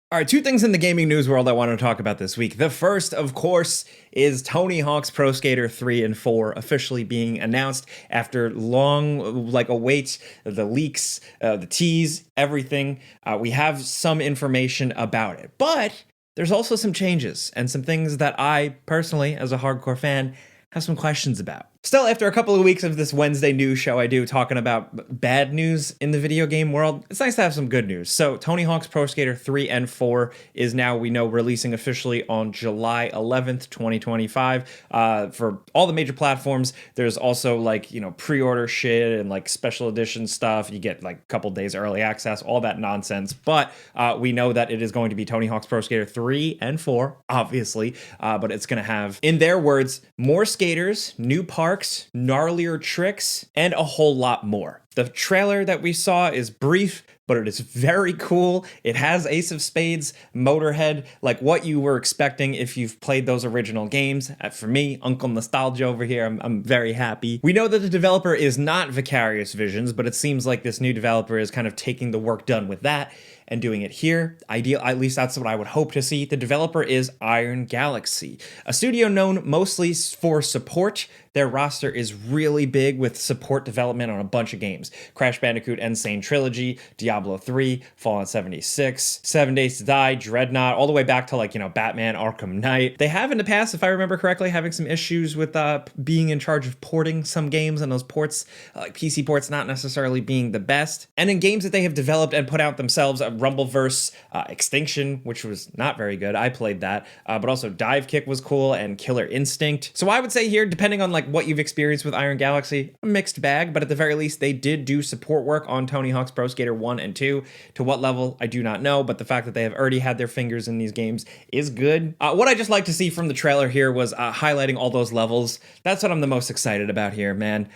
All right, two things in the gaming news world I want to talk about this week. The first, of course, is Tony Hawk's Pro Skater 3 and 4 officially being announced after long, await, the leaks, the tease, everything. We have some information about it, but there's also some changes and some things that I personally, as a hardcore fan, have some questions about. Still, after a couple of weeks of this Wednesday news show I do talking about bad news in the video game world, it's nice to have some good news. So Tony Hawk's Pro Skater 3 and 4 is now, we know, releasing officially on July 11th, 2025 for all the major platforms. There's also pre-order shit and special edition stuff. You get a couple days early access, all that nonsense. But we know that it is going to be Tony Hawk's Pro Skater 3 and 4, obviously. But it's going to have, in their words, more skaters, new parks, gnarlier tricks, and a whole lot more. The trailer that we saw is brief, but it is very cool. It has Ace of Spades, Motorhead, like what you were expecting if you've played those original games. For me, Uncle Nostalgia over here, I'm very happy. We know that the developer is not Vicarious Visions, but it seems like this new developer is kind of taking the work done with that and doing it here. At least that's what I would hope to see. The developer is Iron Galaxy, a studio known mostly for support. Their roster is really big with support development on a bunch of games. Crash Bandicoot Insane Trilogy, Diablo 3, Fallout 76, 7 Days to Die, Dreadnought, all the way back to Batman Arkham Knight. They have in the past, if I remember correctly, having some issues with being in charge of porting some games, and those ports, PC ports, not necessarily being the best. And in games that they have developed and put out themselves, Rumbleverse, Extinction, which was not very good. I played that, but also Dive Kick was cool, and Killer Instinct. So I would say here, depending on what you've experienced with Iron Galaxy, a mixed bag, but at the very least, they did do support work on Tony Hawk's Pro Skater 1 and 2. To what level, I do not know, but the fact that they have already had their fingers in these games is good. What I just like to see from the trailer here was highlighting all those levels. That's what I'm the most excited about here, man.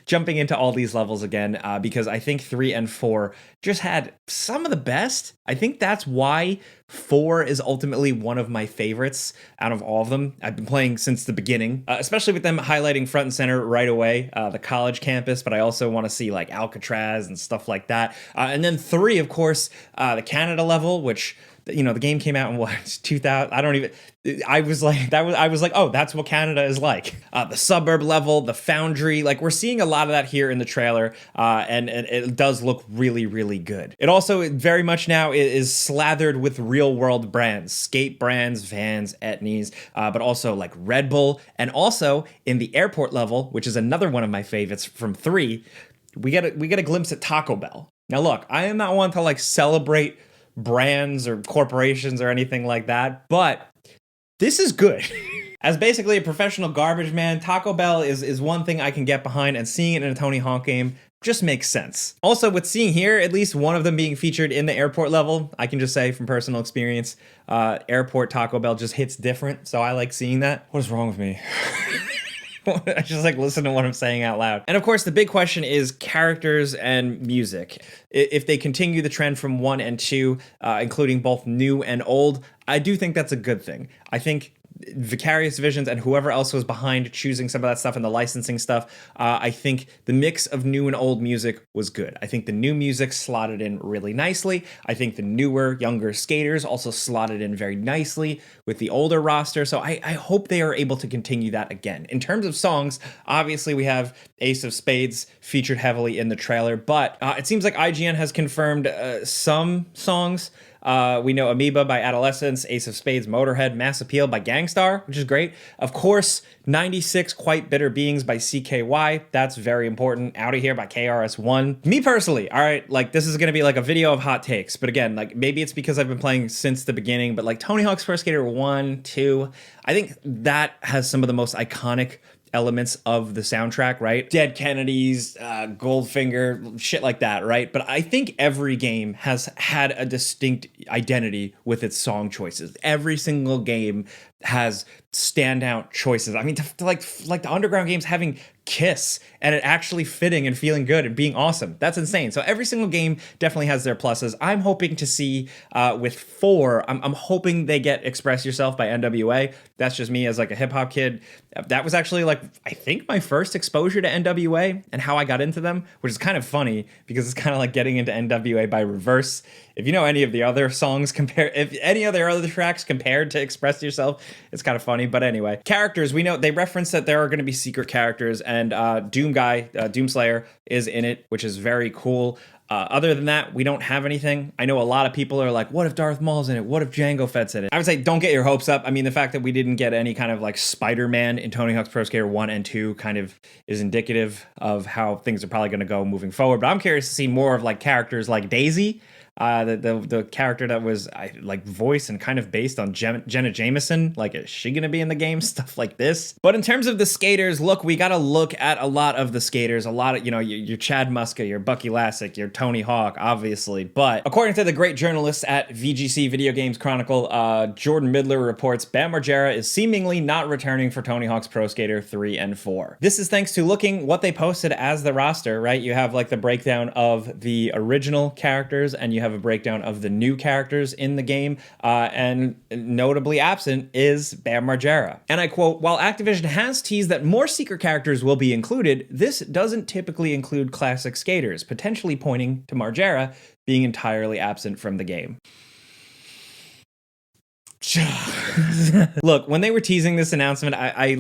Jumping into all these levels again, because I think 3 and 4 just had some of the best. I think that's why 4 is ultimately one of my favorites out of all of them. I've been playing since the beginning, especially with them highlighting front and center right away, the college campus, but I also want to see Alcatraz and stuff like that. And then 3, of course, the Canada level, which the game came out in 2000. I was like, oh, that's what Canada is like. The suburb level, the foundry, we're seeing a lot of that here in the trailer, and it does look really, really good. It also very much now is slathered with real world brands, skate brands, Vans, Etnies, but also Red Bull, and also in the airport level, which is another one of my favorites from 3, we get a glimpse at Taco Bell. Now look, I am not one to celebrate brands or corporations or anything like that, but this is good. As basically a professional garbage man, Taco Bell is one thing I can get behind, and seeing it in a Tony Hawk game just makes sense. Also, with seeing here, at least one of them being featured in the airport level, I can just say from personal experience, airport Taco Bell just hits different, so I like seeing that. What is wrong with me? I just listen to what I'm saying out loud. And of course, the big question is characters and music. If they continue the trend from 1 and 2, including both new and old, I do think that's a good thing. I think Vicarious Visions and whoever else was behind choosing some of that stuff and the licensing stuff, I think the mix of new and old music was good. I think the new music slotted in really nicely. I think the newer, younger skaters also slotted in very nicely with the older roster. So I hope they are able to continue that again. In terms of songs, obviously we have Ace of Spades featured heavily in the trailer, but it seems like IGN has confirmed some songs. We know Amoeba by Adolescence, Ace of Spades, Motorhead, Mass Appeal by Gangstar, which is great. Of course, 96 Quite Bitter Beings by CKY. That's very important. Out of Here by KRS-One. Me personally, all right, this is going to be a video of hot takes. But again, maybe it's because I've been playing since the beginning, but Tony Hawk's Pro Skater 1, 2, I think that has some of the most iconic elements of the soundtrack, right? Dead Kennedys, Goldfinger, shit like that, right? But I think every game has had a distinct identity with its song choices. Every single game has standout choices. I mean, like the Underground games having Kiss and it actually fitting and feeling good and being awesome. That's insane. So every single game definitely has their pluses. I'm hoping to see with 4, I'm hoping they get Express Yourself by NWA. That's just me as a hip hop kid. That was actually I think my first exposure to NWA and how I got into them, which is kind of funny because it's kind of like getting into NWA by reverse. if you know any of the other songs compare, if any other tracks compared to Express Yourself, it's kind of funny. But anyway, characters, we know they reference that there are going to be secret characters, and Doomslayer is in it, which is very cool. Other than that, we don't have anything. I know a lot of people are like, what if Darth Maul's in it? What if Jango Fett's in it? I would say don't get your hopes up. I mean, the fact that we didn't get any kind of like Spider-Man in Tony Hawk's Pro Skater 1 and 2 kind of is indicative of how things are probably going to go moving forward. But I'm curious to see more of like characters like Daisy. The character that was like voiced and kind of based on Jenna Jameson. Like, is she gonna be in the game? Stuff like this. But in terms of the skaters, look, we gotta look at a lot of the skaters. A lot of, you know, your Chad Muska, your Bucky Lasek, your Tony Hawk, obviously. But according to the great journalists at VGC Video Games Chronicle, Jordan Midler reports Bam Margera is seemingly not returning for Tony Hawk's Pro Skater 3 and 4. This is thanks to looking what they posted as the roster, right? You have like the breakdown of the original characters, and you have a breakdown of the new characters in the game, and notably absent is Bam Margera. And I quote, while Activision has teased that more secret characters will be included, this doesn't typically include classic skaters, potentially pointing to Margera being entirely absent from the game. Look, when they were teasing this announcement, I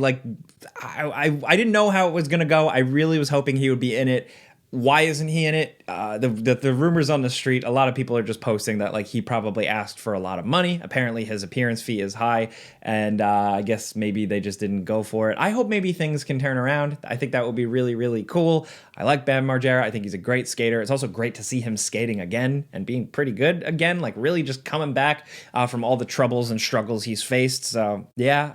didn't know how it was gonna go. I really was hoping he would be in it. Why isn't he in it? The rumors on the street, a lot of people are just posting that like he probably asked for a lot of money. Apparently his appearance fee is high, and I guess maybe they just didn't go for it. I hope maybe things can turn around. I think that would be really, really cool. I like Bam Margera. I think he's a great skater. It's also great to see him skating again and being pretty good again, like really just coming back from all the troubles and struggles he's faced. So yeah,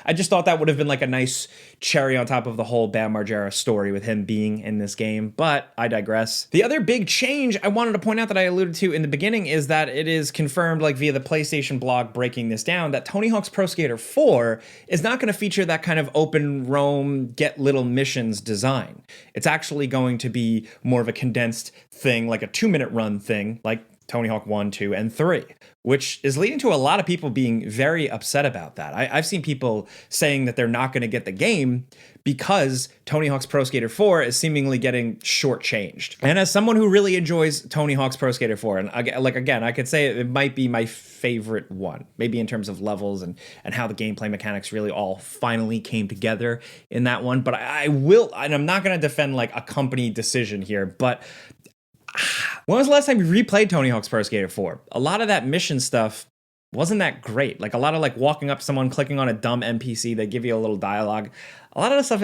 I just thought that would have been like a nice cherry on top of the whole Bam Margera story with him being in this game. But I digress. The other big change I wanted to point out that I alluded to in the beginning is that it is confirmed, like via the PlayStation blog breaking this down, that Tony Hawk's Pro Skater 4 is not going to feature that kind of open roam, get little missions design. It's actually going to be more of a condensed thing, like a 2-minute run thing, like Tony Hawk 1, 2, and 3, which is leading to a lot of people being very upset about that. I've seen people saying that they're not going to get the game because Tony Hawk's Pro Skater 4 is seemingly getting shortchanged. And as someone who really enjoys Tony Hawk's Pro Skater 4, and again, I could say it might be my favorite one, maybe in terms of levels and how the gameplay mechanics really all finally came together in that one. But I will, and I'm not going to defend like a company decision here, but when was the last time you replayed Tony Hawk's Pro Skater 4? A lot of that mission stuff wasn't that great. Like a lot of like walking up to someone, clicking on a dumb NPC, they give you a little dialogue. A lot of the stuff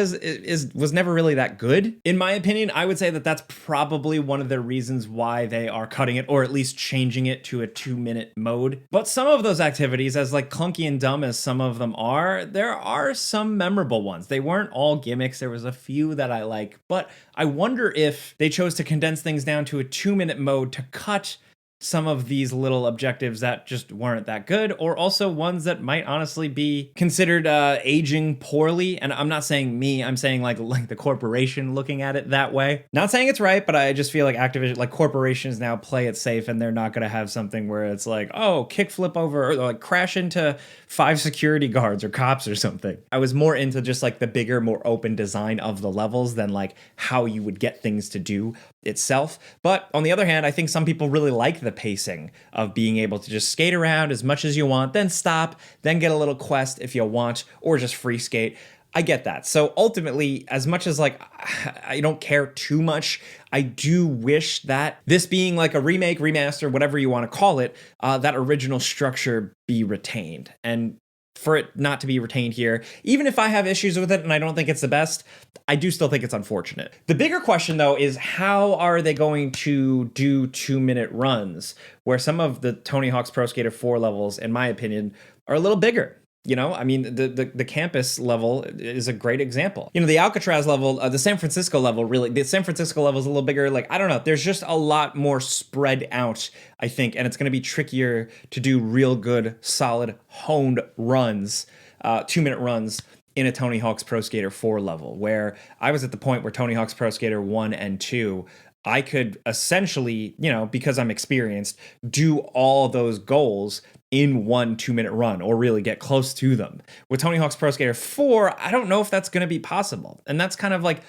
was never really that good. In my opinion, I would say that that's probably one of the reasons why they are cutting it, or at least changing it to a 2-minute mode. But some of those activities, as like clunky and dumb as some of them are, there are some memorable ones. They weren't all gimmicks. There was a few that I like, but I wonder if they chose to condense things down to a 2-minute mode to cut some of these little objectives that just weren't that good, or also ones that might honestly be considered aging poorly. And I'm not saying me, I'm saying like the corporation looking at it that way. Not saying it's right, but I just feel like Activision, like corporations now play it safe, and they're not going to have something where it's like, oh, kickflip over, or like crash into 5 security guards or cops or something. I was more into just like the bigger, more open design of the levels than like how you would get things to do itself. But on the other hand, I think some people really like the pacing of being able to just skate around as much as you want, then stop, then get a little quest if you want, or just free skate. I get that. So ultimately, as much as like I don't care too much, I do wish that this being like a remake, remaster, whatever you want to call it, that original structure be retained. And for it not to be retained here, even if I have issues with it and I don't think it's the best, I do still think it's unfortunate. The bigger question, though, is how are they going to do 2-minute runs, where some of the Tony Hawk's Pro Skater 4 levels, in my opinion, are a little bigger. You know, I mean, the campus level is a great example. You know, the Alcatraz level, the San Francisco level, really, the San Francisco level is a little bigger. Like, I don't know, there's just a lot more spread out, I think, and it's going to be trickier to do real good, solid, honed runs, 2-minute runs in a Tony Hawk's Pro Skater 4 level, where I was at the point where Tony Hawk's Pro Skater 1 and 2, I could essentially, you know, because I'm experienced, do all those goals in one 2-minute run, or really get close to them. With Tony Hawk's Pro Skater 4, I don't know if that's going to be possible. And that's kind of like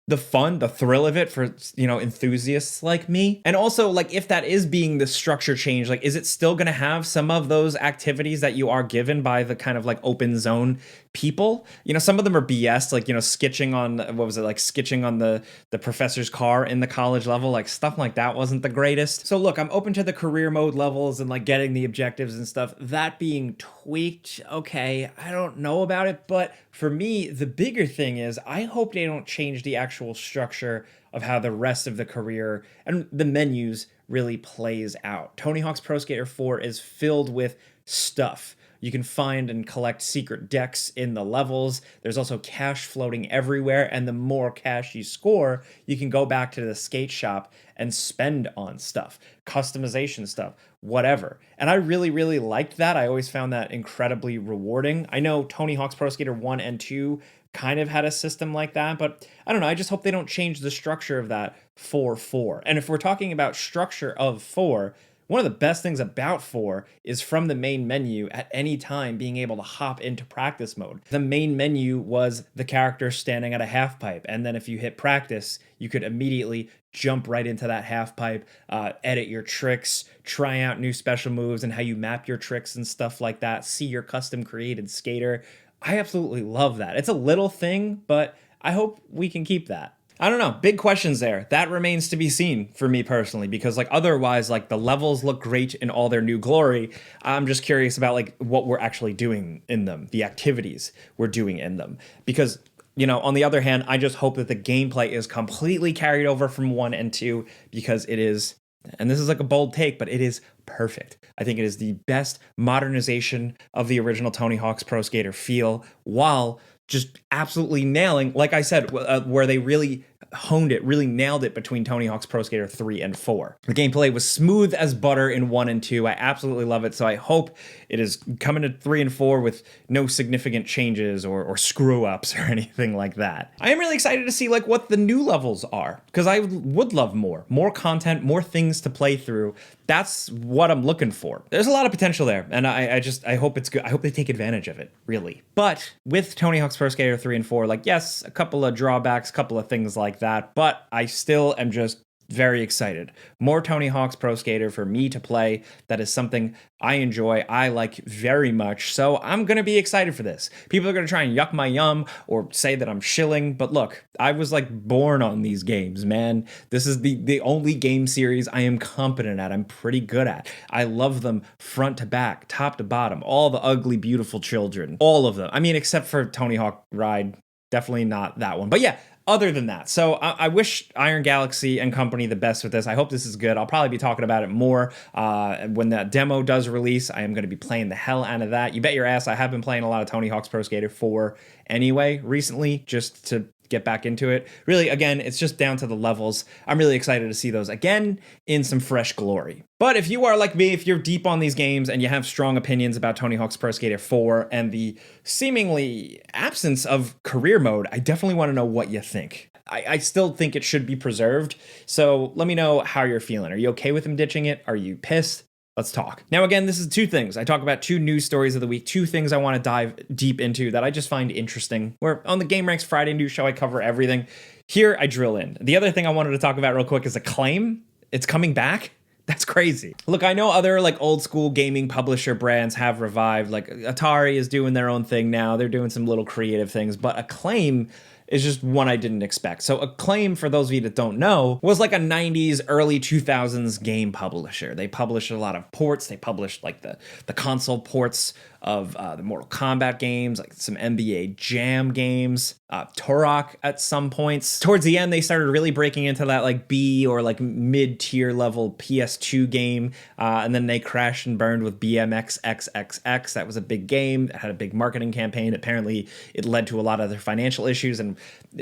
the fun, the thrill of it for, enthusiasts like me. And also, like, if that is being the structure change, like, is it still going to have some of those activities that you are given by the kind of like open zone people? Some of them are BS, like, skitching on, what was it, like skitching on the professor's car in the college level, like stuff like that wasn't the greatest. So look, I'm open to the career mode levels and like getting the objectives and stuff. That being tweaked, okay, I don't know about it, but for me, the bigger thing is I hope they don't change the actual structure of how the rest of the career and the menus really plays out. Tony Hawk's Pro Skater 4 is filled with stuff. You can find and collect secret decks in the levels. There's also cash floating everywhere, and the more cash you score, you can go back to the skate shop and spend on stuff, customization stuff, whatever. And I really, really liked that. I always found that incredibly rewarding. I know Tony Hawk's Pro Skater 1 and 2 kind of had a system like that, but I don't know. I just hope they don't change the structure of that for 4. And if we're talking about structure of 4, one of the best things about 4 is from the main menu at any time being able to hop into practice mode. The main menu was the character standing at a half pipe, and then if you hit practice, you could immediately jump right into that half pipe, edit your tricks, try out new special moves and how you map your tricks and stuff like that, see your custom created skater. I absolutely love that. It's a little thing, but I hope we can keep that. I don't know. Big questions there. That remains to be seen for me personally, because like otherwise, like the levels look great in all their new glory. I'm just curious about like what we're actually doing in them, the activities we're doing in them. Because, on the other hand, I just hope that the gameplay is completely carried over from 1 and 2, because it is, and this is like a bold take, but it is perfect. I think it is the best modernization of the original Tony Hawk's Pro Skater feel, while just absolutely nailing, like I said, where they really honed it, really nailed it between Tony Hawk's Pro Skater 3 and 4. The gameplay was smooth as butter in 1 and 2. I absolutely love it, so I hope it is coming to 3 and 4 with no significant changes or screw-ups or anything like that. I am really excited to see like what the new levels are, because I would love more content, more things to play through. That's what I'm looking for. There's a lot of potential there, and I hope it's good. I hope they take advantage of it, really. But with Tony Hawk's Pro Skater 3 and 4, like, yes, a couple of drawbacks, a couple of things like that, but I still am just very excited. More Tony Hawk's Pro Skater for me to play. That is something I enjoy, I like very much, so I'm gonna be excited for this. People are gonna try and yuck my yum or say that I'm shilling, but look, I was like born on these games, man. This is the only game series I am competent at, I'm pretty good at. I love them front to back, top to bottom, all the ugly, beautiful children, all of them. I mean, except for Tony Hawk Ride, definitely not that one, but yeah, other than that. So I wish Iron Galaxy and company the best with this. I hope this is good. I'll probably be talking about it more when that demo does release. I am going to be playing the hell out of that. You bet your ass I have been playing a lot of Tony Hawk's Pro Skater 4 anyway recently, just to get back into it. Really, again, it's just down to the levels. I'm really excited to see those again in some fresh glory. But if you are like me, if you're deep on these games and you have strong opinions about Tony Hawk's Pro Skater 4 and the seemingly absence of career mode, I definitely want to know what you think. I still think it should be preserved. So let me know how you're feeling. Are you okay with them ditching it? Are you pissed? Let's talk. Now, again, this is 2 things. I talk about 2 news stories of the week, 2 things I want to dive deep into that I just find interesting. Where on the Game Ranks Friday news show, I cover everything. Here, I drill in. The other thing I wanted to talk about real quick is Acclaim. It's coming back. That's crazy. Look, I know other like old school gaming publisher brands have revived. Like Atari is doing their own thing now. They're doing some little creative things, but Acclaim is just one I didn't expect. So Acclaim, for those of you that don't know, was like a 90s, early 2000s game publisher. They published a lot of ports. They published like the console ports of the Mortal Kombat games, like some NBA Jam games, Turok at some points. Towards the end, they started really breaking into that like B or like mid-tier level PS2 game, and then they crashed and burned with BMX XXX. That was a big game. It had a big marketing campaign. Apparently, it led to a lot of their financial issues, and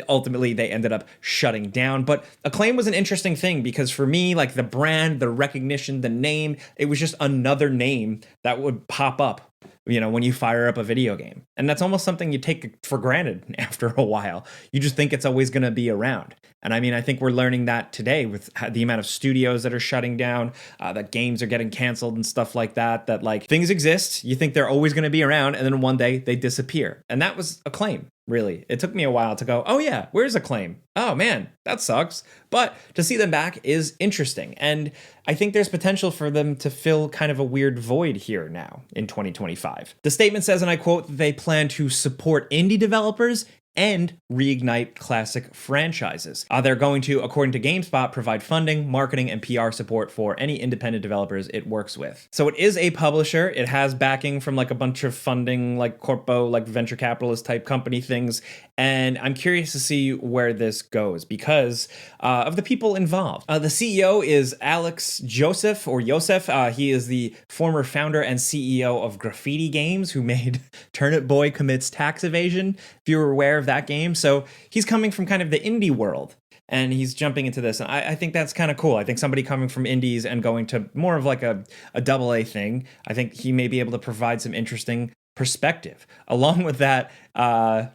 ultimately they ended up shutting down. But Acclaim was an interesting thing because for me, like the brand, the recognition, the name, it was just another name that would pop up, you know, when you fire up a video game. And that's almost something you take for granted after a while. You just think it's always going to be around. And I mean, I think we're learning that today with the amount of studios that are shutting down, that games are getting canceled and stuff like that, that like things exist, you think they're always going to be around, and then one day they disappear. And that was Acclaim. Really. It took me a while to go, oh yeah, where's Acclaim? Oh man, that sucks. But to see them back is interesting. And I think there's potential for them to fill kind of a weird void here now in 2025. The statement says, and I quote, that they plan to support indie developers and reignite classic franchises. They're going to, according to GameSpot, provide funding, marketing, and PR support for any independent developers it works with. So it is a publisher. It has backing from like a bunch of funding, like corpo, like venture capitalist type company things. And I'm curious to see where this goes because of the people involved. The CEO is Alex Joseph or Yosef. He is the former founder and CEO of Graffiti Games, who made Turnip Boy Commits Tax Evasion, if you were aware of that game. So he's coming from kind of the indie world and he's jumping into this. And I think that's kind of cool. I think somebody coming from indies and going to more of like a double A thing, I think he may be able to provide some interesting perspective. Along with that,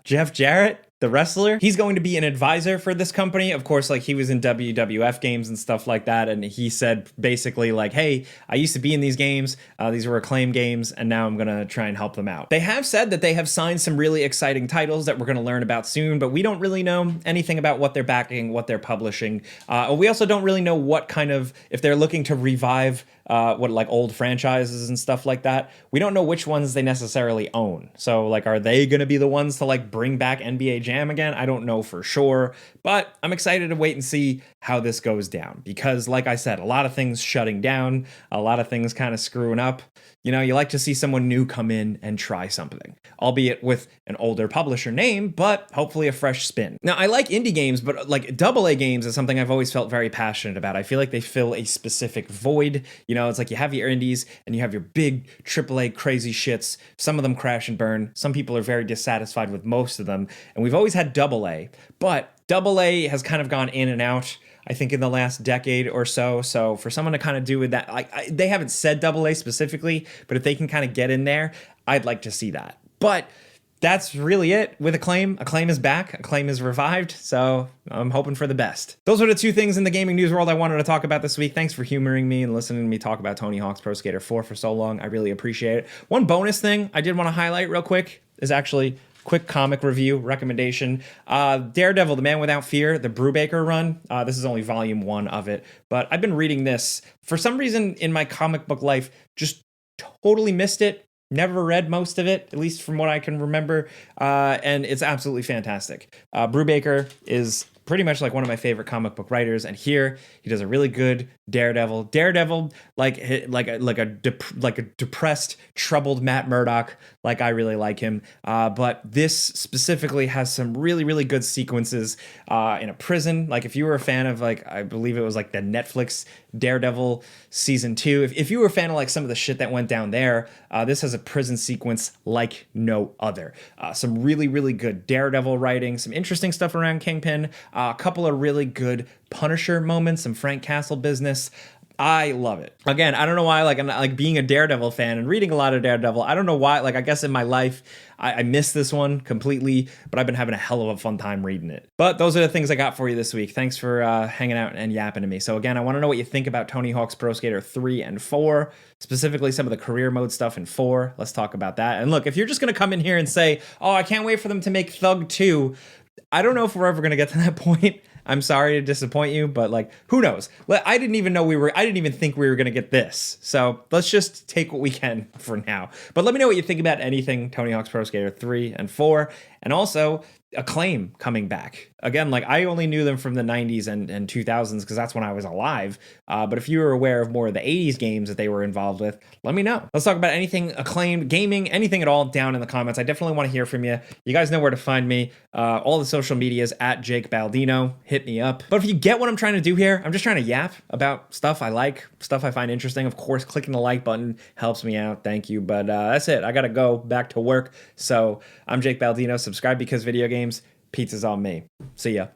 Jeff Jarrett, the wrestler, he's going to be an advisor for this company. Of course, like he was in WWF games and stuff like that. And he said basically like, hey, I used to be in these games. These were Acclaim games. And now I'm going to try and help them out. They have said that they have signed some really exciting titles that we're going to learn about soon, but we don't really know anything about what they're backing, what they're publishing. We also don't really know what kind of, if they're looking to revive what like old franchises and stuff like that. We don't know which ones they necessarily own. So like, are they going to be the ones to like bring back NBA Jam again? I don't know for sure, but I'm excited to wait and see how this goes down because like I said, a lot of things shutting down, a lot of things kind of screwing up. You know, you like to see someone new come in and try something, albeit with an older publisher name, but hopefully a fresh spin. Now, I like indie games, but like double A games is something I've always felt very passionate about. I feel like they fill a specific void. You know, it's like you have your indies and you have your big AAA crazy shits. Some of them crash and burn. Some people are very dissatisfied with most of them. And we've always had double A, but double A has kind of gone in and out, I think, in the last decade or so. So for someone to kind of do with that, like they haven't said double A specifically, but if they can kind of get in there, I'd like to see that. But that's really it with Acclaim. Acclaim is back. Acclaim is revived. So I'm hoping for the best. Those are the two things in the gaming news world I wanted to talk about this week. Thanks for humoring me and listening to me talk about Tony Hawk's Pro Skater 4 for so long. I really appreciate it. One bonus thing I did want to highlight real quick is actually quick comic review recommendation. Daredevil, The Man Without Fear, the Brubaker run. This is only volume 1 of it, but I've been reading this. For some reason in my comic book life, just totally missed it. Never read most of it, at least from what I can remember, and it's absolutely fantastic. Brubaker is pretty much like one of my favorite comic book writers, and here he does a really good Daredevil. Daredevil, like a depressed, troubled Matt Murdock. Like I really like him, but this specifically has some really, really good sequences in a prison. Like if you were a fan of like, I believe it was like the Netflix Daredevil season 2. If you were a fan of like some of the shit that went down there, this has a prison sequence like no other. Some really, really good Daredevil writing, some interesting stuff around Kingpin, a couple of really good Punisher moments, some Frank Castle business. I love it. Again, I don't know why, like, I'm like being a Daredevil fan and reading a lot of Daredevil. I don't know why, like, I guess in my life, I missed this one completely, but I've been having a hell of a fun time reading it. But those are the things I got for you this week. Thanks for hanging out and yapping to me. So again, I want to know what you think about Tony Hawk's Pro Skater 3 and 4, specifically some of the career mode stuff in 4. Let's talk about that. And look, if you're just going to come in here and say, oh, I can't wait for them to make Thug 2, I don't know if we're ever going to get to that point. I'm sorry to disappoint you, but like, who knows? I didn't even think we were going to get this. So let's just take what we can for now. But let me know what you think about anything Tony Hawk's Pro Skater 3 and 4. And also Acclaim coming back. Again, like I only knew them from the 90s and 2000s because that's when I was alive. But if you were aware of more of the 80s games that they were involved with, let me know. Let's talk about anything Acclaim, gaming, anything at all down in the comments. I definitely want to hear from you. You guys know where to find me. All the social medias at Jake Baldino. Hit me up. But if you get what I'm trying to do here, I'm just trying to yap about stuff I like, stuff I find interesting. Of course, clicking the like button helps me out. Thank you. But that's it. I got to go back to work. So I'm Jake Baldino. Subscribe because video games. Pizza's on me. See ya.